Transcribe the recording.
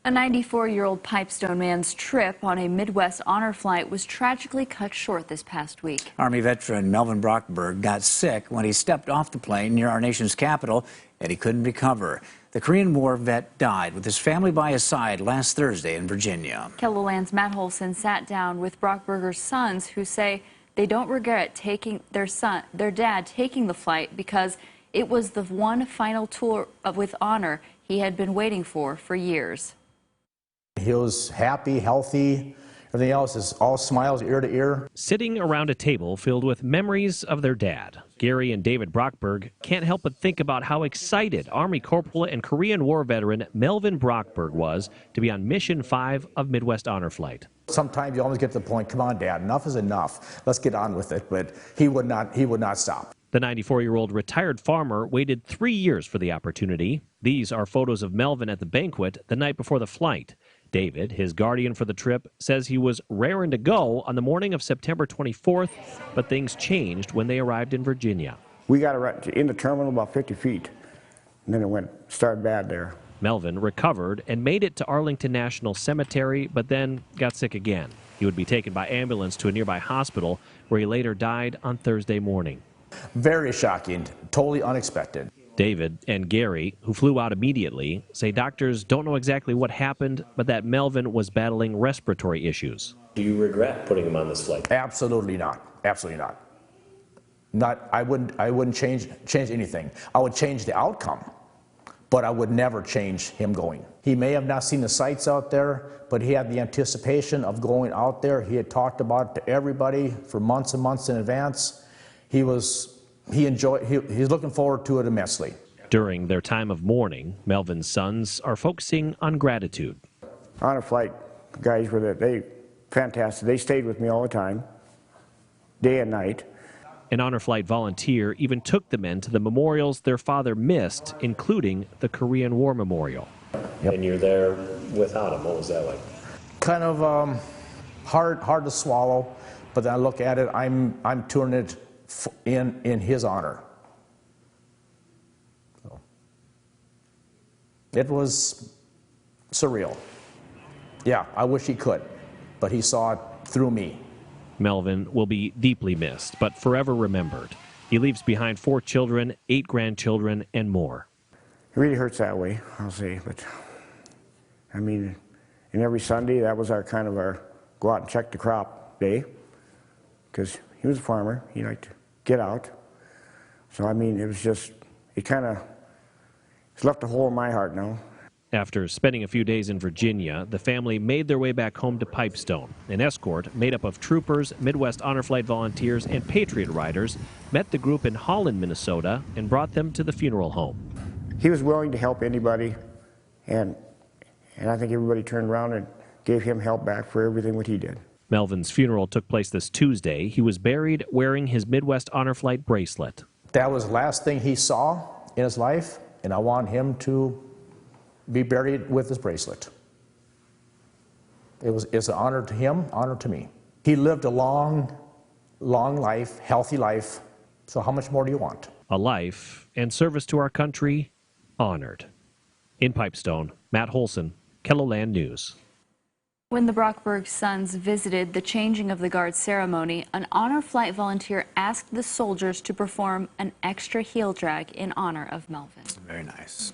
A 94-year-old Pipestone man's trip on a Midwest honor flight was tragically cut short this past week. Army veteran Melvin Brockberg got sick when he stepped off the plane near our nation's capital, and he couldn't recover. The Korean War vet died with his family by his side last Thursday in Virginia. KELOLAND's Matt Holson sat down with Brockberger's sons, who say they don't regret taking their dad taking the flight because it was the one final tour with honor he had been waiting for years. He was happy, healthy. Everything else is all smiles ear to ear. Sitting around a table filled with memories of their dad, Gary and David Brockberg can't help but think about how excited Army Corporal and Korean War veteran Melvin Brockberg was to be on Mission 5 of Midwest Honor Flight. Sometimes you almost get to the point, come on, Dad, enough is enough. Let's get on with it. But he would not stop. The 94-year-old retired farmer waited 3 years for the opportunity. These are photos of Melvin at the banquet the night before the flight. David, his guardian for the trip, says he was raring to go on the morning of September 24th, but things changed when they arrived in Virginia. We got in the terminal about 50 feet, and then it started bad there. Melvin recovered and made it to Arlington National Cemetery, but then got sick again. He would be taken by ambulance to a nearby hospital, where he later died on Thursday morning. Very shocking, totally unexpected. David and Gary, who flew out immediately, say doctors don't know exactly what happened, but that Melvin was battling respiratory issues. Do you regret putting him on this flight? Absolutely not. Absolutely not. I wouldn't change anything. I would change the outcome, but I would never change him going. He may have not seen the sights out there, but he had the anticipation of going out there. He had talked about it to everybody for months and months in advance. He's looking forward to it immensely. During their time of mourning, Melvin's sons are focusing on gratitude. Honor flight guys were fantastic. They stayed with me all the time, day and night. An honor flight volunteer even took the men to the memorials their father missed, including the Korean War Memorial. Yep. And you're there without him. What was that like? Kind of hard to swallow, but then I look at it, I'm doing it in his honor. So, it was surreal. Yeah, I wish he could, but he saw it through me. Melvin will be deeply missed, but forever remembered. He leaves behind 4 children, 8 grandchildren, and more. It really hurts that way, I'll say, but I mean, and every Sunday that was our go out and check the crop day, because he was a farmer. He liked to get out. So I mean, it was just, it's left a hole in my heart now. After spending a few days in Virginia, the family made their way back home to Pipestone. An escort made up of troopers, Midwest Honor Flight volunteers, and Patriot riders met the group in Holland, Minnesota, and brought them to the funeral home. He was willing to help anybody, and I think everybody turned around and gave him help back for everything what he did. Melvin's funeral took place this Tuesday. He was buried wearing his Midwest Honor Flight bracelet. That was the last thing he saw in his life, and I want him to be buried with his bracelet. It's an honor to him, honor to me. He lived a long life, healthy life, so how much more do you want? A life and service to our country honored. In Pipestone, Matt Holson, KELOLAND News. When the Brockberg sons visited the changing of the guard ceremony, an honor flight volunteer asked the soldiers to perform an extra heel drag in honor of Melvin. Very nice.